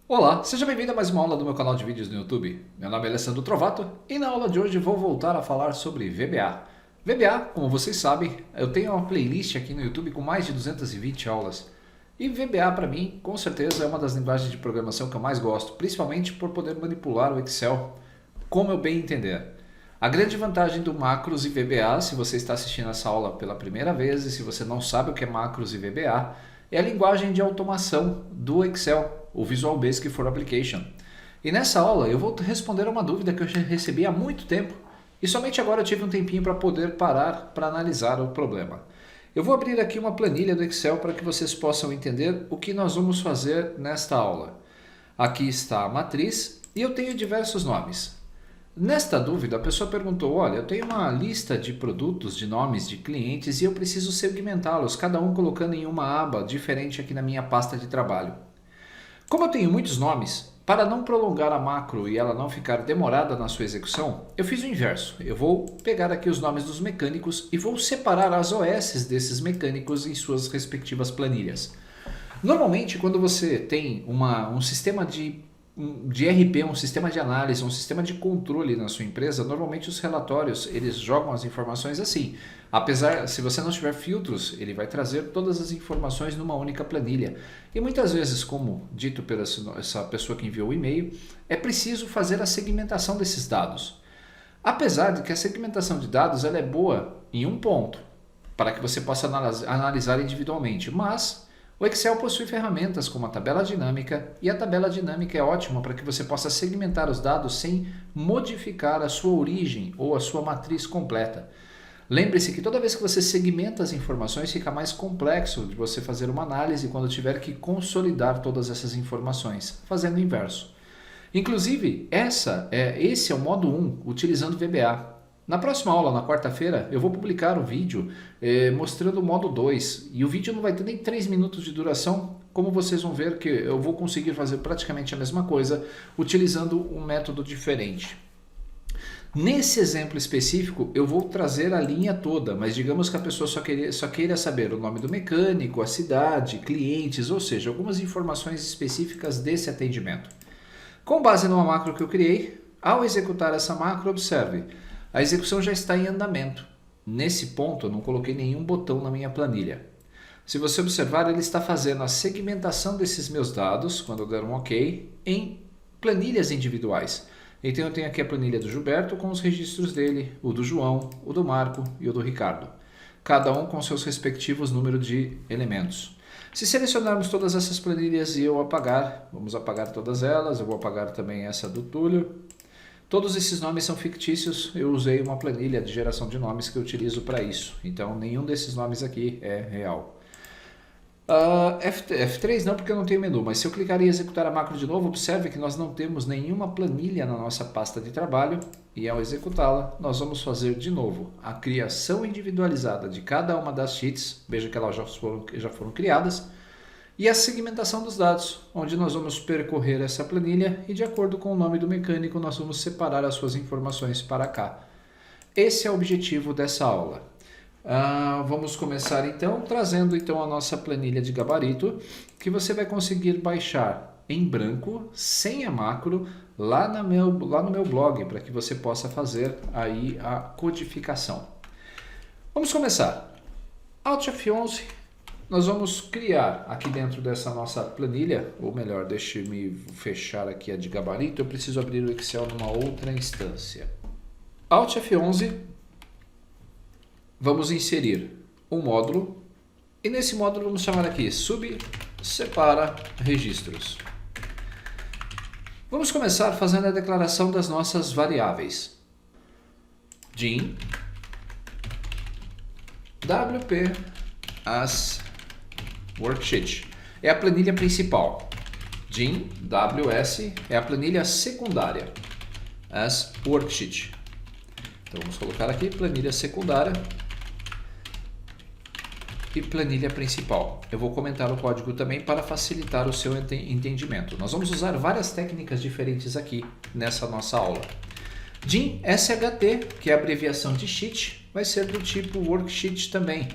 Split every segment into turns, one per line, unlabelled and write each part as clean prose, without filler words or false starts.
Olá, seja bem-vindo a mais uma aula do meu canal de vídeos no YouTube. Meu nome é Alessandro Trovato e na aula de hoje vou voltar a falar sobre VBA. VBA, como vocês sabem, eu tenho uma playlist aqui no YouTube com mais de 220 aulas. E VBA para mim, com certeza, é uma das linguagens de programação que eu mais gosto, principalmente por poder manipular o Excel como eu bem entender. A grande vantagem do macros e VBA, se você está assistindo essa aula pela primeira vez e se você não sabe o que é macros e VBA, é a linguagem de automação do Excel, o Visual Basic for Application. E nessa aula eu vou responder a uma dúvida que eu já recebi há muito tempo e somente agora eu tive um tempinho para poder parar para analisar o problema. Eu vou abrir aqui uma planilha do Excel para que vocês possam entender o que nós vamos fazer nesta aula. Aqui está a matriz e eu tenho diversos nomes. Nesta dúvida, a pessoa perguntou, olha, eu tenho uma lista de produtos, de nomes de clientes e eu preciso segmentá-los, cada um colocando em uma aba diferente aqui na minha pasta de trabalho. Como eu tenho muitos nomes, para não prolongar a macro e ela não ficar demorada na sua execução, eu fiz o inverso. Eu vou pegar aqui os nomes dos mecânicos e vou separar as OSs desses mecânicos em suas respectivas planilhas. Normalmente, quando você tem um sistema de RP, um sistema de análise, um sistema de controle na sua empresa, normalmente os relatórios, eles jogam as informações assim. Apesar, se você não tiver filtros, ele vai trazer todas as informações numa única planilha. E muitas vezes, como dito pela essa pessoa que enviou o e-mail, é preciso fazer a segmentação desses dados. Apesar de que a segmentação de dados ela é boa em um ponto, para que você possa analisar individualmente, mas o Excel possui ferramentas como a tabela dinâmica e a tabela dinâmica é ótima para que você possa segmentar os dados sem modificar a sua origem ou a sua matriz completa. Lembre-se que toda vez que você segmenta as informações fica mais complexo de você fazer uma análise quando tiver que consolidar todas essas informações, fazendo o inverso. Inclusive, esse é o modo 1, utilizando VBA. Na próxima aula, na quarta-feira, eu vou publicar um vídeo mostrando o modo 2. E o vídeo não vai ter nem 3 minutos de duração, como vocês vão ver que eu vou conseguir fazer praticamente a mesma coisa, utilizando um método diferente. Nesse exemplo específico, eu vou trazer a linha toda, mas digamos que a pessoa só queira saber o nome do mecânico, a cidade, clientes, ou seja, algumas informações específicas desse atendimento. Com base numa macro que eu criei, ao executar essa macro, observe, a execução já está em andamento. Nesse ponto, eu não coloquei nenhum botão na minha planilha. Se você observar, ele está fazendo a segmentação desses meus dados, quando eu der um OK, em planilhas individuais. Então eu tenho aqui a planilha do Gilberto com os registros dele, o do João, o do Marco e o do Ricardo. Cada um com seus respectivos números de elementos. Se selecionarmos todas essas planilhas e eu apagar, vamos apagar todas elas, eu vou apagar também essa do Túlio. Todos esses nomes são fictícios, eu usei uma planilha de geração de nomes que eu utilizo para isso. Então nenhum desses nomes aqui é real. F3 não, porque eu não tenho menu, mas se eu clicar em executar a macro de novo, observe que nós não temos nenhuma planilha na nossa pasta de trabalho e ao executá-la, nós vamos fazer de novo a criação individualizada de cada uma das sheets, veja que elas já foram criadas, e a segmentação dos dados, onde nós vamos percorrer essa planilha e de acordo com o nome do mecânico nós vamos separar as suas informações para cá. Esse é o objetivo dessa aula. Vamos começar então trazendo então a nossa planilha de gabarito que você vai conseguir baixar em branco, sem a macro, lá no meu blog para que você possa fazer aí a codificação. Vamos começar. Alt F11, nós vamos criar aqui dentro dessa nossa planilha, ou melhor, deixe-me fechar aqui a de gabarito, eu preciso abrir o Excel numa outra instância. Alt F11. Vamos inserir um módulo e nesse módulo vamos chamar aqui separa registros. Vamos começar fazendo a declaração das nossas variáveis. Din WP as worksheet é a planilha principal. Din WS é a planilha secundária. As worksheet. Então vamos colocar aqui planilha secundária e planilha principal. Eu vou comentar o código também para facilitar o seu entendimento. Nós vamos usar várias técnicas diferentes aqui nessa nossa aula. Din SHT, que é a abreviação de sheet, vai ser do tipo worksheet também.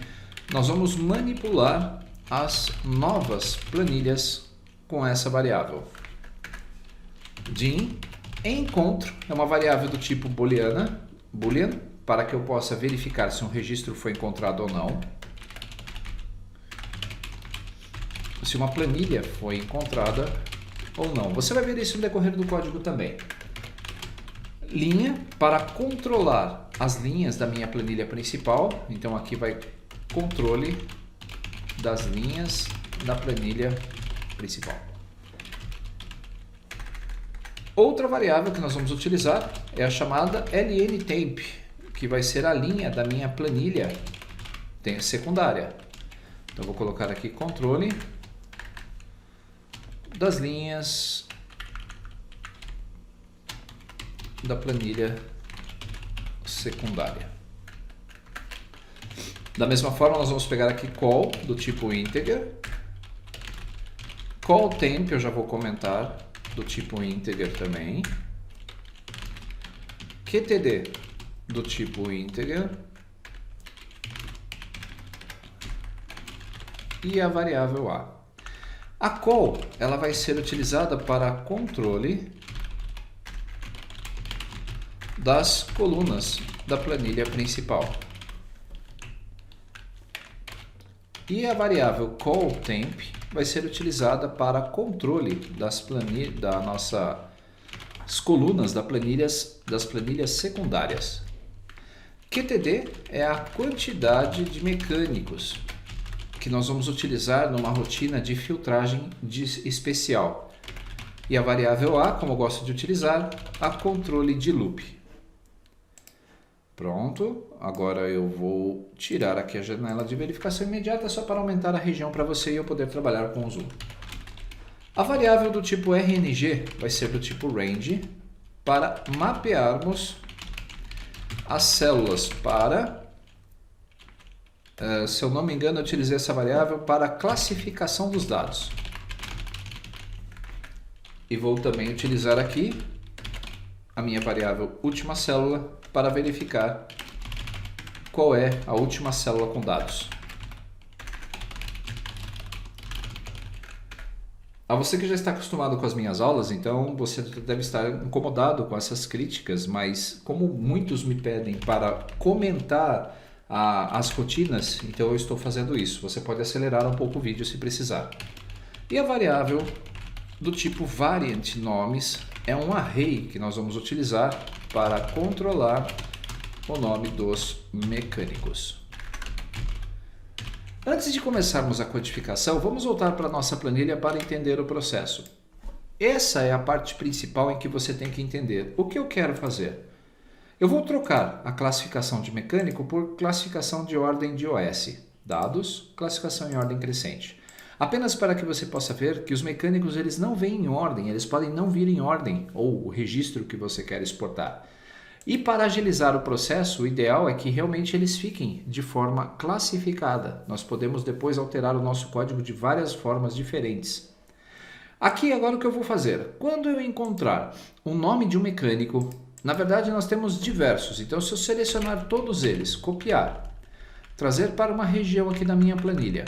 nós vamos manipular as novas planilhas com essa variável. Din encontro é uma variável do tipo boolean, para que eu possa verificar se um registro foi encontrado ou não. Se uma planilha foi encontrada ou não. Você vai ver isso no decorrer do código também. Linha para controlar as linhas da minha planilha principal. Então aqui vai controle das linhas da planilha principal. Outra variável que nós vamos utilizar é a chamada lntemp, que vai ser a linha da minha planilha secundária. Então vou colocar aqui controle das linhas da planilha secundária. Da mesma forma, nós vamos pegar aqui call do tipo integer, call temp eu já vou comentar do tipo integer também, qtd do tipo integer e a variável a. A call ela vai ser utilizada para controle das colunas da planilha principal. E a variável callTemp vai ser utilizada para controle das colunas das planilhas secundárias. QTD é a quantidade de mecânicos que nós vamos utilizar numa rotina de filtragem especial. E a variável a, como eu gosto de utilizar, a controle de loop. Pronto, agora eu vou tirar aqui a janela de verificação imediata só para aumentar a região para você e eu poder trabalhar com o zoom. A variável do tipo RNG vai ser do tipo range para mapearmos as células para... se eu não me engano, eu utilizei essa variável para classificação dos dados. E vou também utilizar aqui a minha variável última célula para verificar qual é a última célula com dados. A você que já está acostumado com as minhas aulas, então você deve estar incomodado com essas críticas, mas como muitos me pedem para comentar as rotinas, então eu estou fazendo isso. Você pode acelerar um pouco o vídeo se precisar. E a variável do tipo variant nomes é um array que nós vamos utilizar para controlar o nome dos mecânicos. Antes de começarmos a codificação, vamos voltar para a nossa planilha para entender o processo. Essa é a parte principal em que você tem que entender. O que eu quero fazer? Eu vou trocar a classificação de mecânico por classificação de ordem de OS. Dados, classificação em ordem crescente. Apenas para que você possa ver que os mecânicos eles não vêm em ordem, eles podem não vir em ordem, ou o registro que você quer exportar. E para agilizar o processo, o ideal é que realmente eles fiquem de forma classificada. Nós podemos depois alterar o nosso código de várias formas diferentes. Aqui agora o que eu vou fazer? Quando eu encontrar o nome de um mecânico, na verdade nós temos diversos, então se eu selecionar todos eles, copiar, trazer para uma região aqui da minha planilha,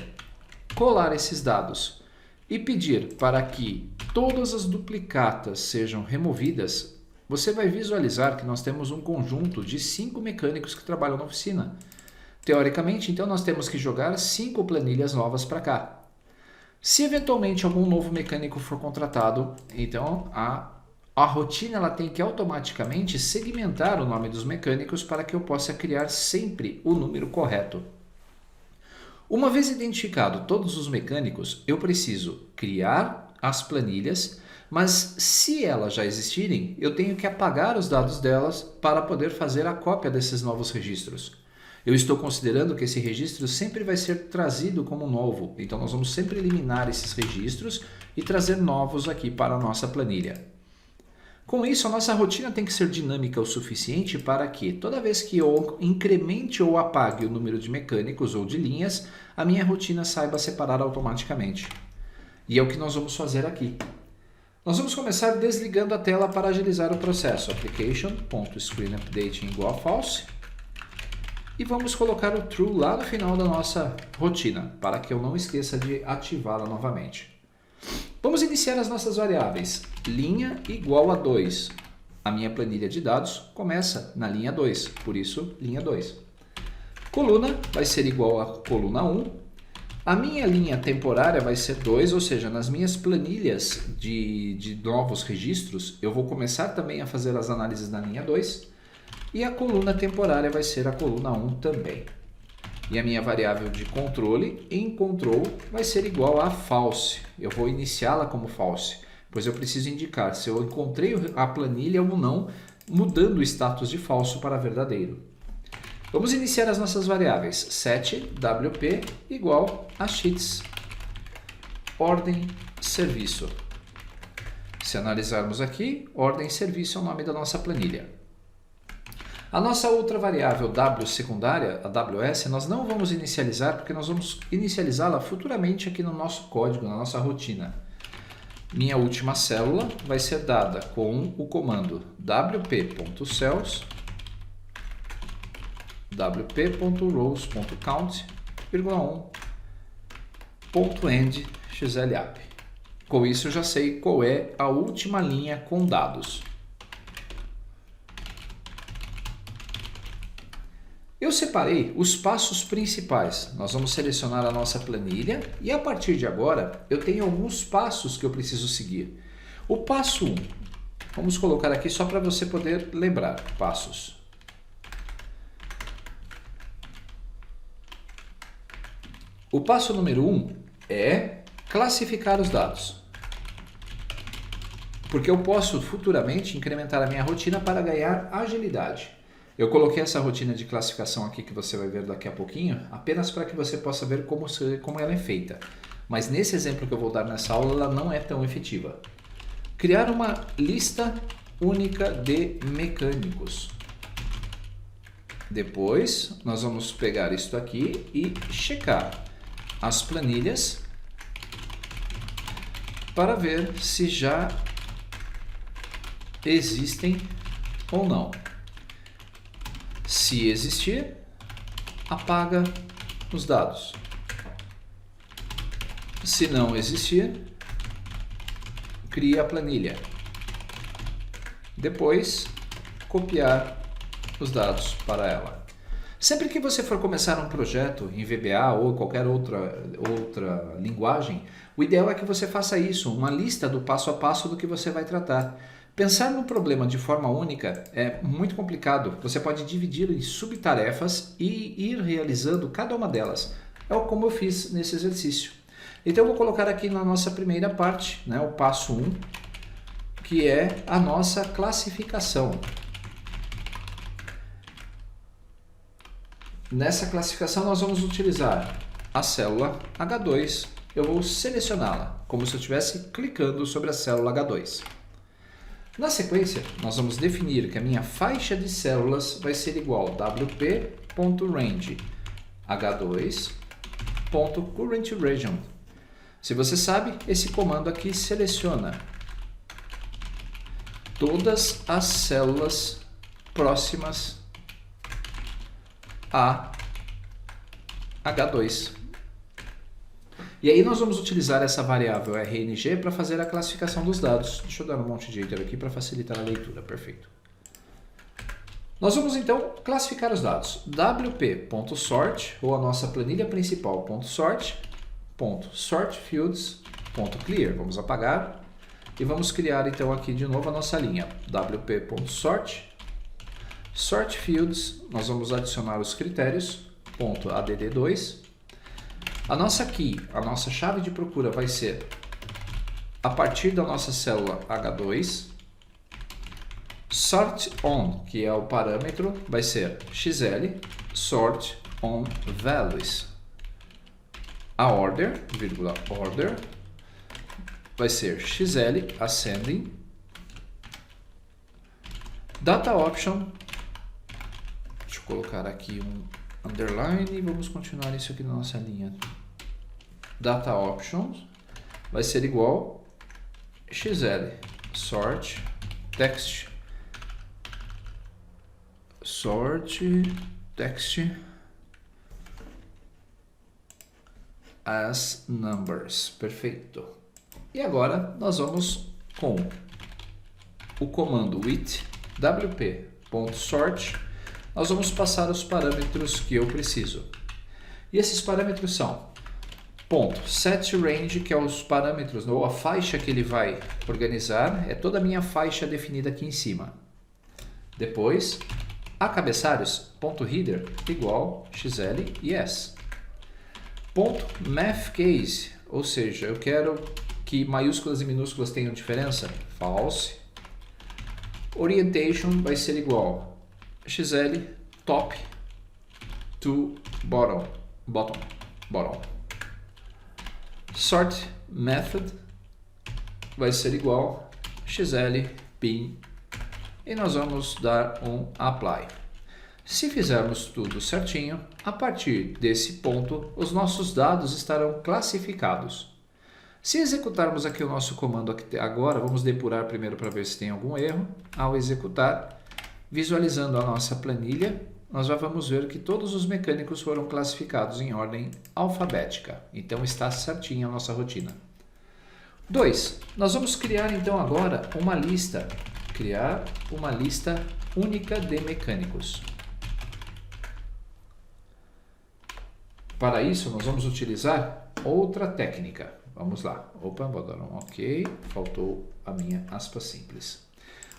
colar esses dados e pedir para que todas as duplicatas sejam removidas, você vai visualizar que nós temos um conjunto de 5 mecânicos que trabalham na oficina. Teoricamente, então, nós temos que jogar 5 planilhas novas para cá. Se eventualmente algum novo mecânico for contratado, então a rotina ela tem que automaticamente segmentar o nome dos mecânicos para que eu possa criar sempre o número correto. Uma vez identificado todos os mecânicos, eu preciso criar as planilhas, mas se elas já existirem, eu tenho que apagar os dados delas para poder fazer a cópia desses novos registros. Eu estou considerando que esse registro sempre vai ser trazido como novo, então nós vamos sempre eliminar esses registros e trazer novos aqui para a nossa planilha. Com isso, a nossa rotina tem que ser dinâmica o suficiente para que, toda vez que eu incremente ou apague o número de mecânicos ou de linhas, a minha rotina saiba separar automaticamente. E é o que nós vamos fazer aqui. Nós vamos começar desligando a tela para agilizar o processo. Application.screenUpdate igual a false. E vamos colocar o true lá no final da nossa rotina, para que eu não esqueça de ativá-la novamente. Vamos iniciar as nossas variáveis. Linha igual a 2. A minha planilha de dados começa na linha 2, por isso linha 2. Coluna vai ser igual a coluna 1. A minha linha temporária vai ser 2, ou seja, nas minhas planilhas de novos registros, eu vou começar também a fazer as análises na linha 2. E a coluna temporária vai ser a coluna 1 também. E a minha variável de controle em control vai ser igual a false. Eu vou iniciá-la como false, pois eu preciso indicar se eu encontrei a planilha ou não, mudando o status de falso para verdadeiro. Vamos iniciar as nossas variáveis. Set WP igual a sheets. Ordem serviço. Se analisarmos aqui, ordem serviço é o nome da nossa planilha. A nossa outra variável W secundária, a WS, nós não vamos inicializar porque nós vamos inicializá-la futuramente aqui no nosso código, na nossa rotina. Minha última célula vai ser dada com o comando wp.cells wp.rows.count, 1.end xlap. Com isso eu já sei qual é a última linha com dados. Eu separei os passos principais. Nós vamos selecionar a nossa planilha e a partir de agora eu tenho alguns passos que eu preciso seguir. O passo 1, vamos colocar aqui só para você poder lembrar, passos. O passo número 1 é classificar os dados. Porque eu posso futuramente incrementar a minha rotina para ganhar agilidade. Eu coloquei essa rotina de classificação aqui que você vai ver daqui a pouquinho, apenas para que você possa ver como ela é feita. Mas nesse exemplo que eu vou dar nessa aula, ela não é tão efetiva. Criar uma lista única de mecânicos. Depois, nós vamos pegar isto aqui e checar as planilhas para ver se já existem ou não. Se existir, apaga os dados. Se não existir, cria a planilha. Depois, copiar os dados para ela. Sempre que você for começar um projeto em VBA ou qualquer outra linguagem, o ideal é que você faça isso, uma lista do passo a passo do que você vai tratar. Pensar no problema de forma única é muito complicado. Você pode dividi-lo em subtarefas e ir realizando cada uma delas. É como eu fiz nesse exercício. Então eu vou colocar aqui na nossa primeira parte, né, o passo 1, que é a nossa classificação. Nessa classificação nós vamos utilizar a célula H2. Eu vou selecioná-la, como se eu estivesse clicando sobre a célula H2. Na sequência, nós vamos definir que a minha faixa de células vai ser igual a wp.range h2.currentRegion. Se você sabe, esse comando aqui seleciona todas as células próximas a H2. E aí nós vamos utilizar essa variável RNG para fazer a classificação dos dados. Deixa eu dar um monte de enter aqui para facilitar a leitura. Perfeito. Nós vamos então classificar os dados. wp.sort, ou a nossa planilha principal, .sort.sortFields.clear. Vamos apagar e vamos criar então aqui de novo a nossa linha. wp.sort sortFields, nós vamos adicionar os critérios, .add2. A nossa key, a nossa chave de procura vai ser a partir da nossa célula H2. Sort on, que é o parâmetro, vai ser xl, sort on values. A order, vírgula, order, vai ser xl, ascending. Data option, deixa eu colocar aqui um underline e vamos continuar isso aqui na nossa linha. Data options vai ser igual xl, sort, text, sort text as numbers. Perfeito. E agora nós vamos com o comando with wp.sort, nós vamos passar os parâmetros que eu preciso. E esses parâmetros são .setRange, que é os parâmetros, ou a faixa que ele vai organizar, é toda a minha faixa definida aqui em cima. Depois, acabeçalhos, .header igual xl e s. .mathCase, ou seja, eu quero que maiúsculas e minúsculas tenham diferença, false. Orientation vai ser igual xl top to bottom. Sort method vai ser igual xl bin e nós vamos dar um apply. Se fizermos tudo certinho, a partir desse ponto os nossos dados estarão classificados. Se executarmos aqui o nosso comando aqui agora, vamos depurar primeiro para ver se tem algum erro. Ao executar, visualizando a nossa planilha, nós já vamos ver que todos os mecânicos foram classificados em ordem alfabética. Então está certinha a nossa rotina. 2. Nós vamos criar então agora uma lista. Criar uma lista única de mecânicos. Para isso, nós vamos utilizar outra técnica. Vamos lá. Opa, vou dar um OK. Faltou a minha aspa simples.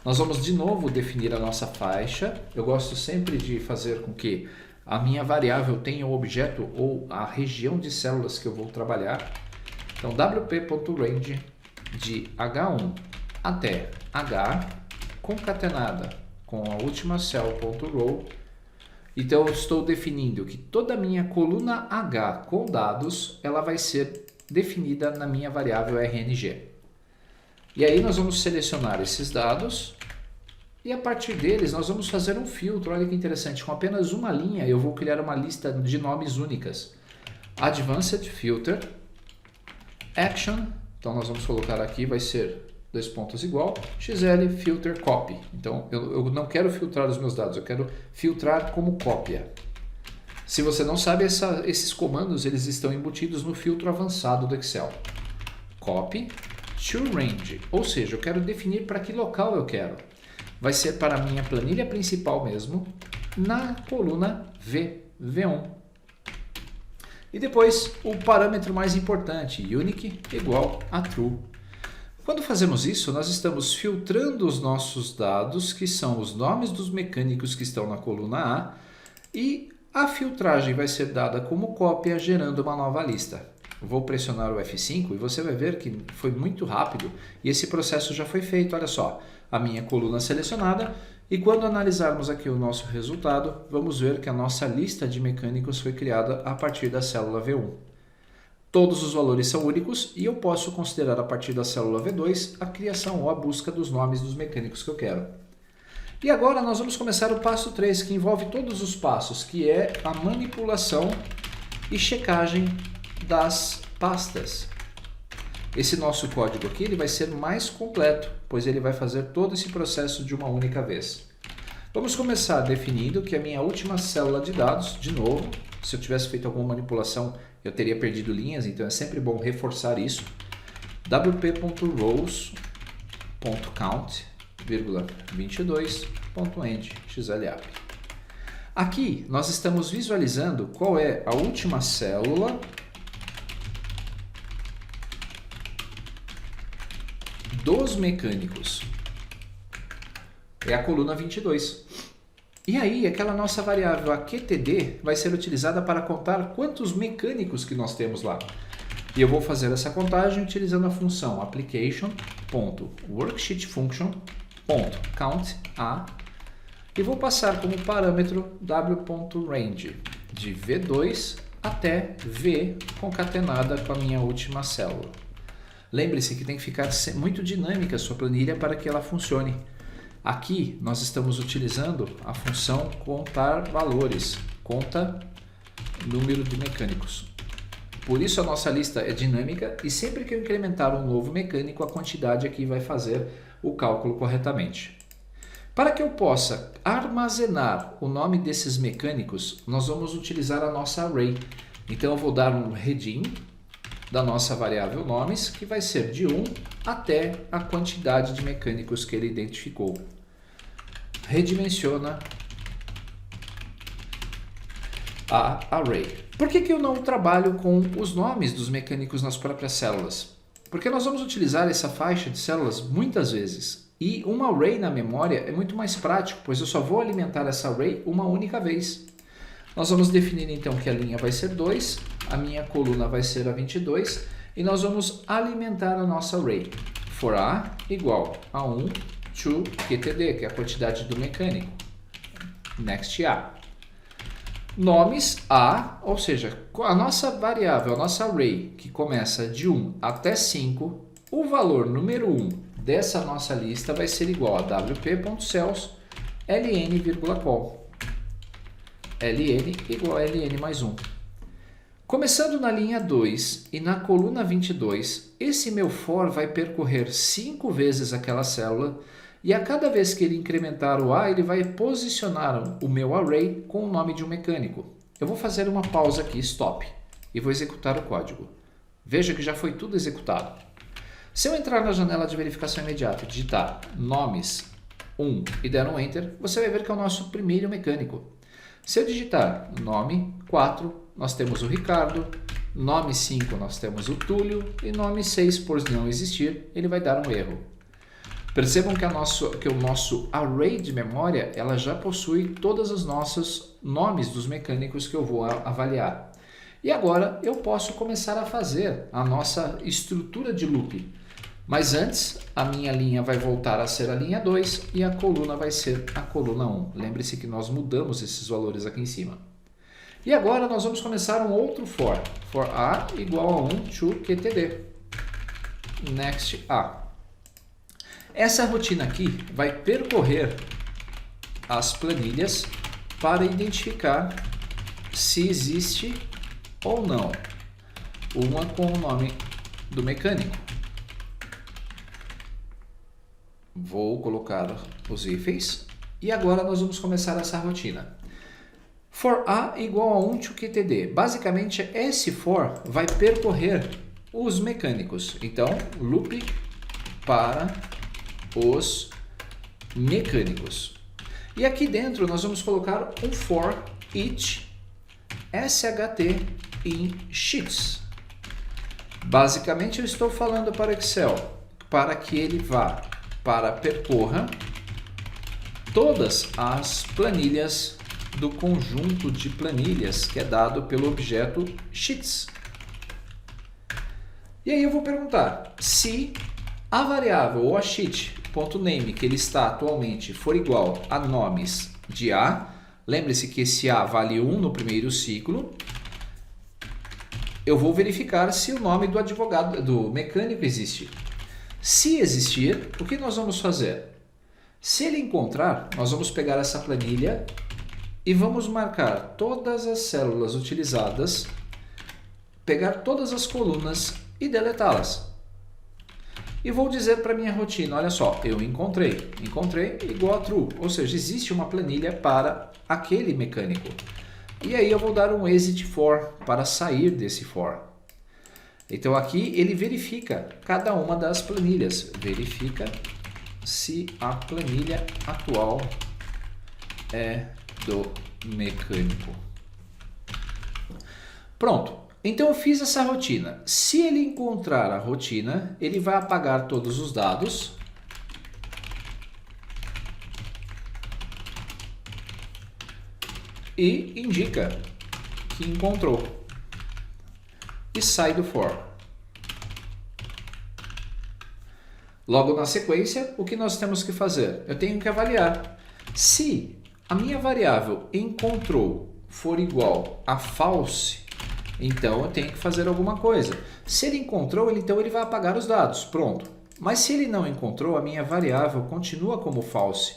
Nós vamos de novo definir a nossa faixa. Eu gosto sempre de fazer com que a minha variável tenha o objeto ou a região de células que eu vou trabalhar. Então, wp.range de H1 até H concatenada com a última cell.row. Então, eu estou definindo que toda a minha coluna H com dados, ela vai ser definida na minha variável RNG. E aí nós vamos selecionar esses dados e a partir deles nós vamos fazer um filtro. Olha que interessante, com apenas uma linha eu vou criar uma lista de nomes únicas. Advanced Filter, Action, então nós vamos colocar aqui, vai ser dois pontos igual, xl filter copy. Então eu não quero filtrar os meus dados, eu quero filtrar como cópia. Se você não sabe, esses comandos eles estão embutidos no filtro avançado do Excel. Copy to range, ou seja, eu quero definir para que local eu quero. Vai ser para a minha planilha principal mesmo, na coluna V1. E depois o parâmetro mais importante, unique igual a true. Quando fazemos isso, nós estamos filtrando os nossos dados, que são os nomes dos mecânicos que estão na coluna A, e a filtragem vai ser dada como cópia, gerando uma nova lista. Vou pressionar o F5 e você vai ver que foi muito rápido e esse processo já foi feito. Olha só, a minha coluna selecionada, e quando analisarmos aqui o nosso resultado, vamos ver que a nossa lista de mecânicos foi criada a partir da célula V1. Todos os valores são únicos e eu posso considerar a partir da célula V2 a criação ou a busca dos nomes dos mecânicos que eu quero. E agora nós vamos começar o passo 3, que envolve todos os passos, que é a manipulação e checagem das pastas. Esse nosso código aqui ele vai ser mais completo, pois ele vai fazer todo esse processo de uma única vez. Vamos começar definindo que a minha última célula de dados, de novo, se eu tivesse feito alguma manipulação, eu teria perdido linhas, então é sempre bom reforçar isso. wp.rows.count, 22.end xlap. Aqui nós estamos visualizando qual é a última célula dos mecânicos. É a coluna 22. E aí, aquela nossa variável aqtd vai ser utilizada para contar quantos mecânicos que nós temos lá. E eu vou fazer essa contagem utilizando a função application.worksheetFunction.count e vou passar como parâmetro w.range de V2 até V concatenada com a minha última célula. Lembre-se que tem que ficar muito dinâmica a sua planilha para que ela funcione. Aqui nós estamos utilizando a função contar valores, conta número de mecânicos. Por isso a nossa lista é dinâmica e sempre que eu incrementar um novo mecânico, a quantidade aqui vai fazer o cálculo corretamente. Para que eu possa armazenar o nome desses mecânicos, nós vamos utilizar a nossa array. Então eu vou dar um heading da nossa variável nomes, que vai ser de 1 até a quantidade de mecânicos que ele identificou. Redimensiona a array. Por que eu não trabalho com os nomes dos mecânicos nas próprias células? Porque nós vamos utilizar essa faixa de células muitas vezes. E uma array na memória é muito mais prático, pois eu só vou alimentar essa array uma única vez. Nós vamos definir então que a linha vai ser 2, a minha coluna vai ser a 22, e nós vamos alimentar a nossa array. For a igual a 1 to QTD, que é a quantidade do mecânico. Next a. Nomes a, ou seja, a nossa variável, a nossa array, que começa de 1 até 5, o valor número 1 dessa nossa lista vai ser igual a wp.cells ln,col. ln igual a ln mais 1. Começando na linha 2 e na coluna 22, esse meu for vai percorrer 5 vezes aquela célula e a cada vez que ele incrementar o a, ele vai posicionar o meu array com o nome de um mecânico. Eu vou fazer uma pausa aqui, stop, e vou executar o código. Veja que já foi tudo executado. Se eu entrar na janela de verificação imediata e digitar nomes 1 e der um enter, você vai ver que é o nosso primeiro mecânico. Se eu digitar nome 4, nós temos o Ricardo, nome 5 nós temos o Túlio e nome 6, por não existir, ele vai dar um erro. Percebam que o nosso array de memória ela já possui todos os nossos nomes dos mecânicos que eu vou avaliar. E agora eu posso começar a fazer a nossa estrutura de loop. Mas antes, a minha linha vai voltar a ser a linha 2 e a coluna vai ser a coluna 1. Lembre-se que nós mudamos esses valores aqui em cima. E agora nós vamos começar um outro for. For a igual a 1 to QTD. Next a. Essa rotina aqui vai percorrer as planilhas para identificar se existe ou não uma com o nome do mecânico. Vou colocar os hífens e agora nós vamos começar essa rotina. For a igual a 1 to QTD. Basicamente, esse for vai percorrer os mecânicos. Então, loop para os mecânicos. E aqui dentro nós vamos colocar um for each sht in sheets. Basicamente, eu estou falando para o Excel para que ele percorra todas as planilhas do conjunto de planilhas que é dado pelo objeto sheets. E aí eu vou perguntar se a variável ou a sheet.name que ele está atualmente for igual a nomes de a, lembre-se que esse a vale 1 no primeiro ciclo, eu vou verificar se o nome do advogado, do mecânico existe. Se existir, o que nós vamos fazer? Se ele encontrar, nós vamos pegar essa planilha e vamos marcar todas as células utilizadas, pegar todas as colunas e deletá-las. E vou dizer para minha rotina, olha só, eu encontrei igual a true, ou seja, existe uma planilha para aquele mecânico. E aí eu vou dar um exit for para sair desse for. Então aqui ele verifica cada uma das planilhas, verifica se a planilha atual é do mecânico. Pronto, então eu fiz essa rotina. Se ele encontrar a rotina, ele vai apagar todos os dados e indica que encontrou. E sai do for. Logo na sequência, o que nós temos que fazer? Eu tenho que avaliar. Se a minha variável encontrou for igual a false, então eu tenho que fazer alguma coisa. Se ele encontrou, então ele vai apagar os dados. Pronto. Mas se ele não encontrou, a minha variável continua como false.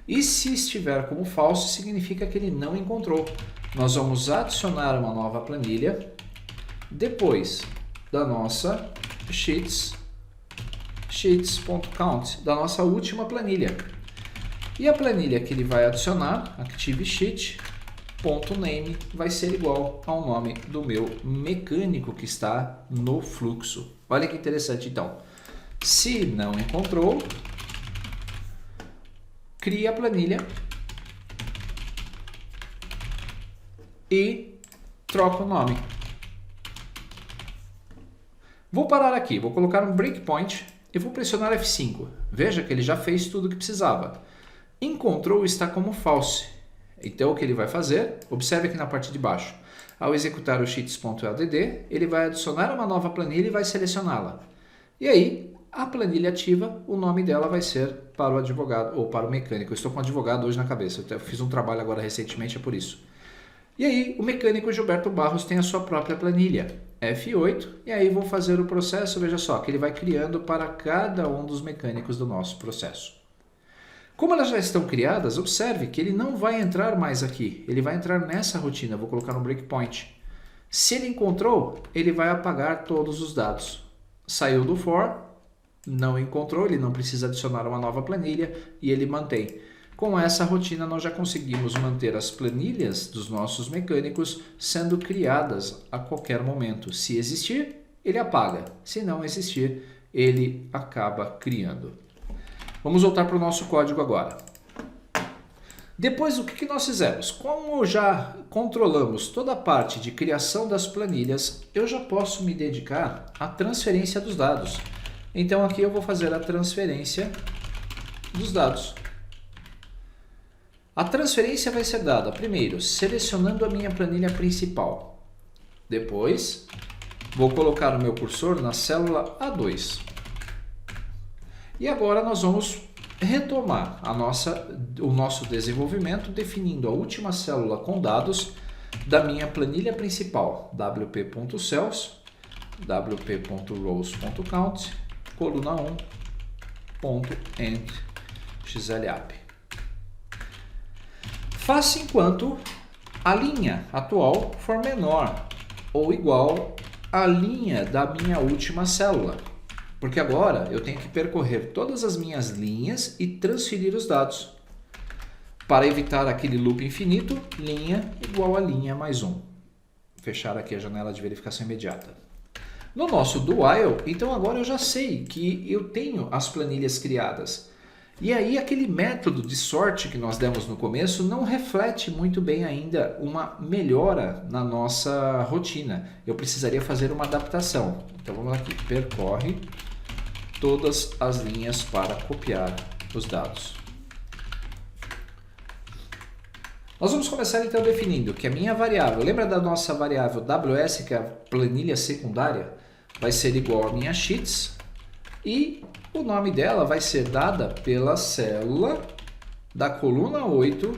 E se estiver como false, significa que ele não encontrou. Nós vamos adicionar uma nova planilha depois da nossa sheets.count, da nossa última planilha. E a planilha que ele vai adicionar, ActiveSheet.name, vai ser igual ao nome do meu mecânico que está no fluxo. Olha que interessante então. Se não encontrou, cria a planilha e troca o nome. Vou parar aqui, vou colocar um breakpoint e vou pressionar F5. Veja que ele já fez tudo o que precisava. Encontrou está como false. Então o que ele vai fazer? Observe aqui na parte de baixo. Ao executar o sheets.ldd, ele vai adicionar uma nova planilha e vai selecioná-la. E aí, a planilha ativa, o nome dela vai ser para o advogado ou para o mecânico. Eu estou com um advogado hoje na cabeça, eu fiz um trabalho agora recentemente, é por isso. E aí, o mecânico Gilberto Barros tem a sua própria planilha, F8, e aí vou fazer o processo, veja só, que ele vai criando para cada um dos mecânicos do nosso processo. Como elas já estão criadas, observe que ele não vai entrar mais aqui, ele vai entrar nessa rotina, vou colocar um breakpoint. Se ele encontrou, ele vai apagar todos os dados. Saiu do for, não encontrou, ele não precisa adicionar uma nova planilha e ele mantém. Com essa rotina, nós já conseguimos manter as planilhas dos nossos mecânicos sendo criadas a qualquer momento. Se existir, ele apaga. Se não existir, ele acaba criando. Vamos voltar para o nosso código agora. Depois, o que nós fizemos? Como já controlamos toda a parte de criação das planilhas, eu já posso me dedicar à transferência dos dados. Então, aqui eu vou fazer a transferência dos dados. A transferência vai ser dada, primeiro, selecionando a minha planilha principal. Depois, vou colocar o meu cursor na célula A2. E agora nós vamos retomar o nosso desenvolvimento definindo a última célula com dados da minha planilha principal, wp.cells, wp.rows.count, coluna 1.end xlap. Faça enquanto a linha atual for menor ou igual à linha da minha última célula. Porque agora eu tenho que percorrer todas as minhas linhas e transferir os dados. Para evitar aquele loop infinito, linha igual a linha mais 1. Fechar aqui a janela de verificação imediata. No nosso do while, então agora eu já sei que eu tenho as planilhas criadas. E aí aquele método de sorte que nós demos no começo não reflete muito bem ainda uma melhora na nossa rotina. Eu precisaria fazer uma adaptação. Então vamos aqui, percorre todas as linhas para copiar os dados. Nós vamos começar então definindo que a minha variável, lembra da nossa variável WS, que é a planilha secundária, vai ser igual a minha sheets e o nome dela vai ser dada pela célula da coluna 8.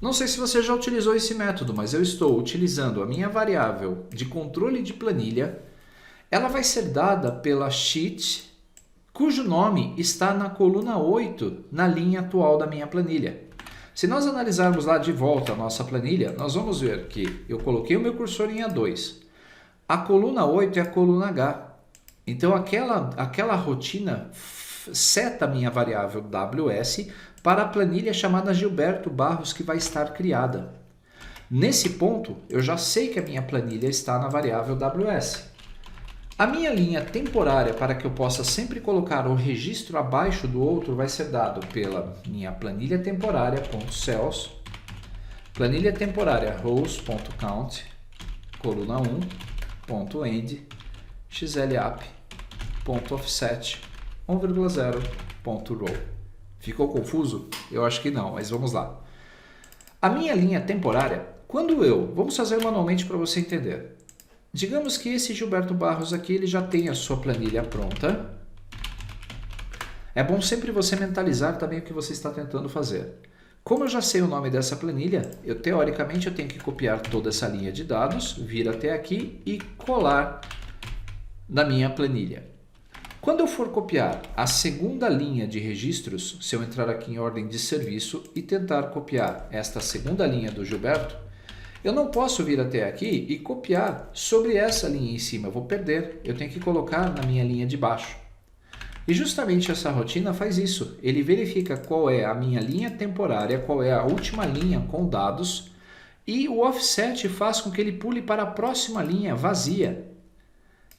Não sei se você já utilizou esse método, mas eu estou utilizando a minha variável de controle de planilha. Ela vai ser dada pela sheet, cujo nome está na coluna 8, na linha atual da minha planilha. Se nós analisarmos lá de volta a nossa planilha, nós vamos ver que eu coloquei o meu cursor em A2. A coluna 8 é a coluna H. Então, aquela rotina seta a minha variável WS para a planilha chamada Gilberto Barros que vai estar criada. Nesse ponto, eu já sei que a minha planilha está na variável WS. A minha linha temporária para que eu possa sempre colocar o registro abaixo do outro vai ser dado pela minha planilha temporária.cells, planilha temporária rows.count, coluna 1.end, xlap.offset 1,0.row. Ficou confuso? Eu acho que não, mas vamos lá. A minha linha temporária, vamos fazer manualmente para você entender. Digamos que esse Gilberto Barros aqui ele já tem a sua planilha pronta. É bom sempre você mentalizar também o que você está tentando fazer. Como eu já sei o nome dessa planilha, teoricamente eu tenho que copiar toda essa linha de dados, vir até aqui e colar na minha planilha. Quando eu for copiar a segunda linha de registros, se eu entrar aqui em ordem de serviço e tentar copiar esta segunda linha do Gilberto, eu não posso vir até aqui e copiar sobre essa linha em cima, eu vou perder, eu tenho que colocar na minha linha de baixo. E justamente essa rotina faz isso. Ele verifica qual é a minha linha temporária, qual é a última linha com dados, e o offset faz com que ele pule para a próxima linha vazia.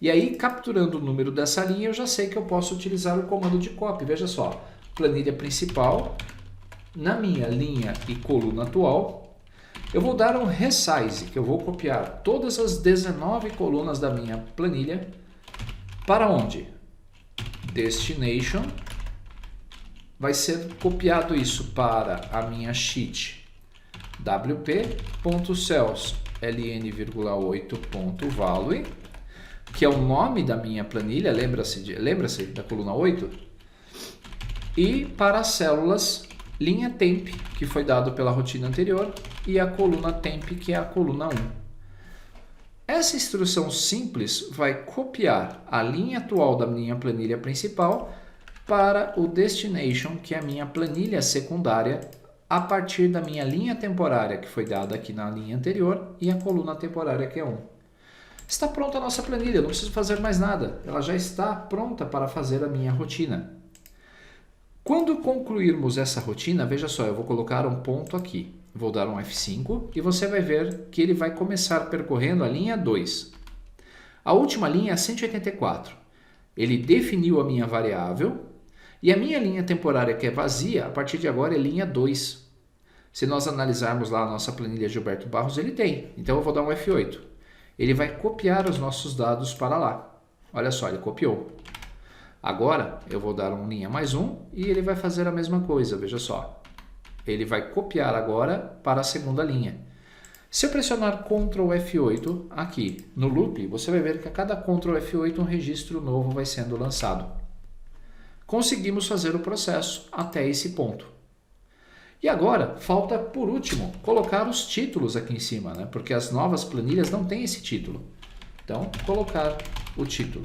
E aí, capturando o número dessa linha, eu já sei que eu posso utilizar o comando de copy. Veja só, planilha principal, na minha linha e coluna atual, eu vou dar um resize, que eu vou copiar todas as 19 colunas da minha planilha para onde? Destination. Vai ser copiado isso para a minha sheet wp.cells ln,8.value, que é o nome da minha planilha, lembra-se da coluna 8? E para as células, linha temp, que foi dado pela rotina anterior, e a coluna temp, que é a coluna 1. Essa instrução simples vai copiar a linha atual da minha planilha principal para o destination, que é a minha planilha secundária, a partir da minha linha temporária, que foi dada aqui na linha anterior, e a coluna temporária, que é 1. Está pronta a nossa planilha, eu não preciso fazer mais nada. Ela já está pronta para fazer a minha rotina. Quando concluirmos essa rotina, veja só, eu vou colocar um ponto aqui. Vou dar um F5 e você vai ver que ele vai começar percorrendo a linha 2. A última linha é 184. Ele definiu a minha variável e a minha linha temporária, que é vazia, a partir de agora é linha 2. Se nós analisarmos lá a nossa planilha Gilberto Barros, ele tem. Então eu vou dar um F8. Ele vai copiar os nossos dados para lá. Olha só, ele copiou. Agora eu vou dar um linha mais 1 e ele vai fazer a mesma coisa, veja só. Ele vai copiar agora para a segunda linha. Se eu pressionar Ctrl F8 aqui no loop, você vai ver que a cada Ctrl F8 um registro novo vai sendo lançado. Conseguimos fazer o processo até esse ponto. E agora, falta por último, colocar os títulos aqui em cima, né? Porque as novas planilhas não têm esse título. Então, colocar o título.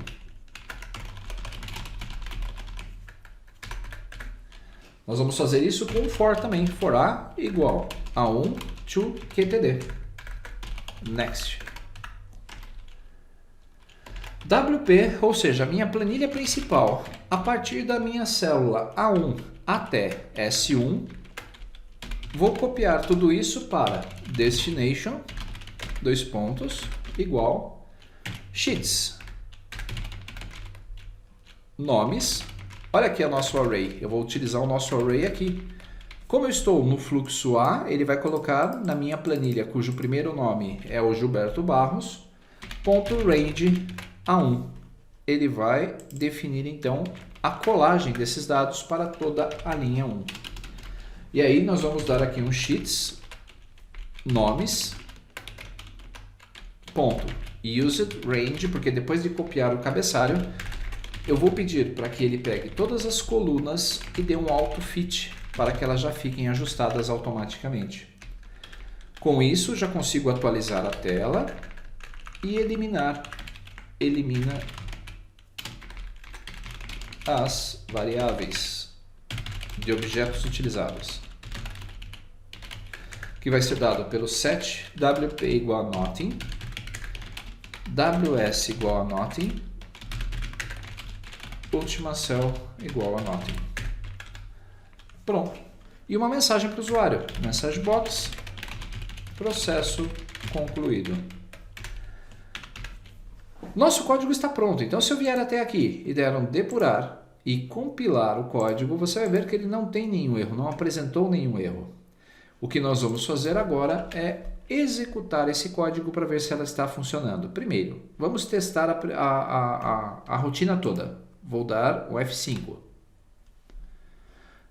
Nós vamos fazer isso com for também. For a igual a 1 to qtd. Next. WP, ou seja, a minha planilha principal, a partir da minha célula A1 até S1, vou copiar tudo isso para destination, igual, sheets, nomes. Olha aqui o nosso array, eu vou utilizar o nosso array aqui. Como eu estou no fluxo A, ele vai colocar na minha planilha, cujo primeiro nome é o Gilberto Barros, .range A1. Ele vai definir então a colagem desses dados para toda a linha 1. E aí nós vamos dar aqui um sheets, nomes, used range, porque depois de copiar o cabeçalho, eu vou pedir para que ele pegue todas as colunas e dê um auto fit para que elas já fiquem ajustadas automaticamente. Com isso, já consigo atualizar a tela e elimina as variáveis de objetos utilizados, que vai ser dado pelo set wp igual a nothing, ws igual a nothing, última cell igual a nothing. Pronto. E uma mensagem para o usuário. Message box, processo concluído. Nosso código está pronto. Então, se eu vier até aqui e der um depurar e compilar o código, você vai ver que ele não tem nenhum erro, não apresentou nenhum erro. O que nós vamos fazer agora é executar esse código para ver se ela está funcionando. Primeiro, vamos testar a rotina toda. Vou dar o F5.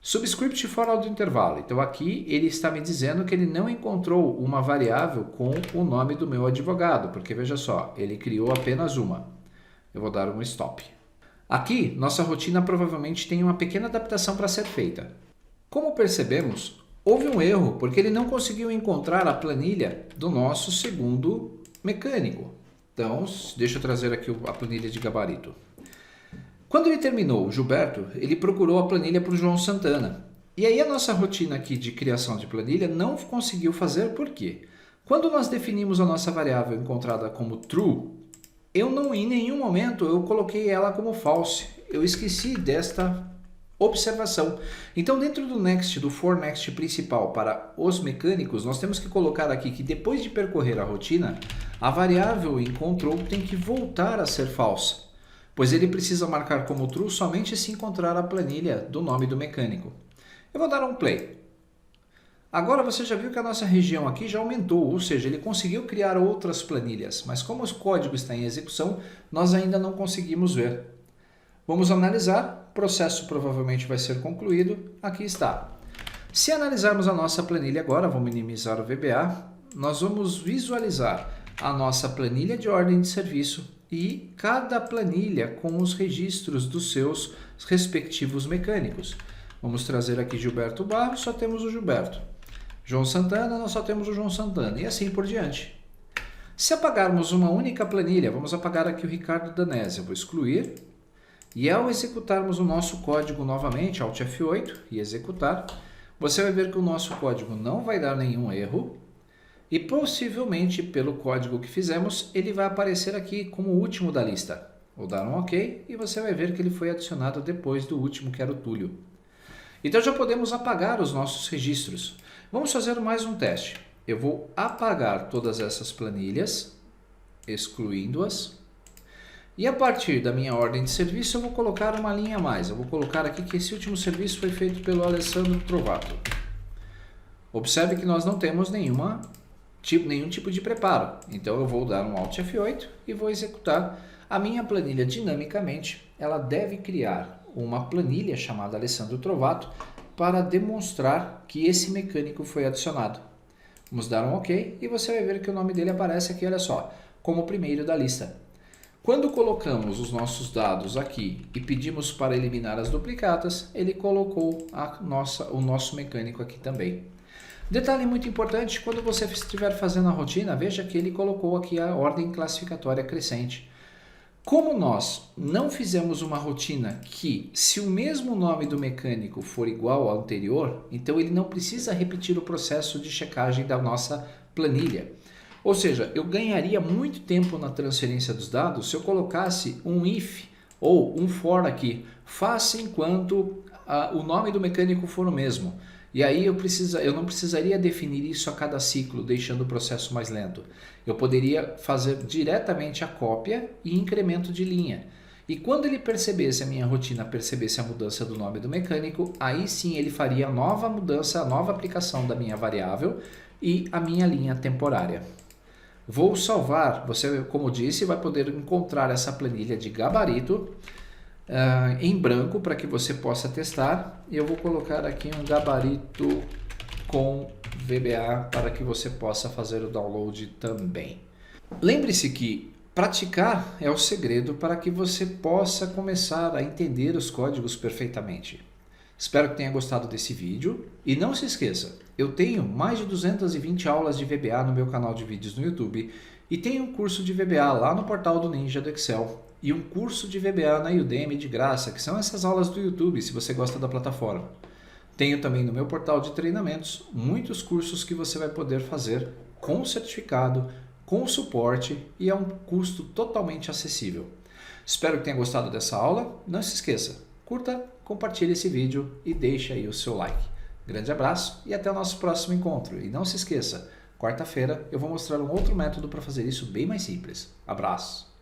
Subscript fora do intervalo. Então aqui ele está me dizendo que ele não encontrou uma variável com o nome do meu advogado, porque veja só, ele criou apenas uma. Eu vou dar um stop. Aqui, nossa rotina provavelmente tem uma pequena adaptação para ser feita. Como percebemos, houve um erro, porque ele não conseguiu encontrar a planilha do nosso segundo mecânico. Então, deixa eu trazer aqui a planilha de gabarito. Quando ele terminou o Gilberto, ele procurou a planilha para o João Santana. E aí a nossa rotina aqui de criação de planilha não conseguiu fazer, por quê? Quando nós definimos a nossa variável encontrada como true, em nenhum momento eu coloquei ela como false. eu esqueci desta observação. Então, dentro do next, do for next principal para os mecânicos, nós temos que colocar aqui que depois de percorrer a rotina, a variável em control tem que voltar a ser falsa, pois ele precisa marcar como true somente se encontrar a planilha do nome do mecânico. Eu vou dar um play. Agora você já viu que a nossa região aqui já aumentou, ou seja, ele conseguiu criar outras planilhas, mas como o código está em execução, nós ainda não conseguimos ver. Vamos analisar, o processo provavelmente vai ser concluído, aqui está. Se analisarmos a nossa planilha agora, vou minimizar o VBA, nós vamos visualizar a nossa planilha de ordem de serviço e cada planilha com os registros dos seus respectivos mecânicos. Vamos trazer aqui Gilberto Barros, só temos o Gilberto. João Santana, nós só temos o João Santana, e assim por diante. Se apagarmos uma única planilha, vamos apagar aqui o Ricardo Danese, eu vou excluir, e ao executarmos o nosso código novamente, Alt F8 e executar, você vai ver que o nosso código não vai dar nenhum erro, e possivelmente pelo código que fizemos, ele vai aparecer aqui como o último da lista. Vou dar um OK, e você vai ver que ele foi adicionado depois do último, que era o Túlio. Então já podemos apagar os nossos registros. Vamos fazer mais um teste. Eu vou apagar todas essas planilhas, excluindo-as. E a partir da minha ordem de serviço eu vou colocar uma linha a mais. Eu vou colocar aqui que esse último serviço foi feito pelo Alessandro Trovato. Observe que nós não temos nenhum tipo de preparo. Então eu vou dar um Alt F8 e vou executar a minha planilha dinamicamente. Ela deve criar uma planilha chamada Alessandro Trovato para demonstrar que esse mecânico foi adicionado. Vamos dar um OK e você vai ver que o nome dele aparece aqui, olha só, como o primeiro da lista. Quando colocamos os nossos dados aqui e pedimos para eliminar as duplicatas, ele colocou o nosso mecânico aqui também. Detalhe muito importante, quando você estiver fazendo a rotina, veja que ele colocou aqui a ordem classificatória crescente. Como nós não fizemos uma rotina que, se o mesmo nome do mecânico for igual ao anterior, então ele não precisa repetir o processo de checagem da nossa planilha. Ou seja, eu ganharia muito tempo na transferência dos dados se eu colocasse um if ou um for aqui, faça enquanto o nome do mecânico for o mesmo. E aí eu não precisaria definir isso a cada ciclo, deixando o processo mais lento. Eu poderia fazer diretamente a cópia e incremento de linha. E quando ele percebesse, a minha rotina percebesse a mudança do nome do mecânico, aí sim ele faria a nova mudança, a nova aplicação da minha variável e a minha linha temporária. Vou salvar, você, como disse, vai poder encontrar essa planilha de gabarito em branco para que você possa testar. Eu vou colocar aqui um gabarito com VBA para que você possa fazer o download também. Lembre-se que praticar é o segredo para que você possa começar a entender os códigos perfeitamente. Espero que tenha gostado desse vídeo e não se esqueça, eu tenho mais de 220 aulas de VBA no meu canal de vídeos no YouTube e tenho um curso de VBA lá no portal do Ninja do Excel e um curso de VBA na Udemy de graça, que são essas aulas do YouTube, se você gosta da plataforma. Tenho também no meu portal de treinamentos muitos cursos que você vai poder fazer com certificado, com suporte e a um custo totalmente acessível. Espero que tenha gostado dessa aula. Não se esqueça, curta, compartilhe esse vídeo e deixe aí o seu like. Grande abraço e até o nosso próximo encontro. E não se esqueça, quarta-feira eu vou mostrar um outro método para fazer isso bem mais simples. Abraço!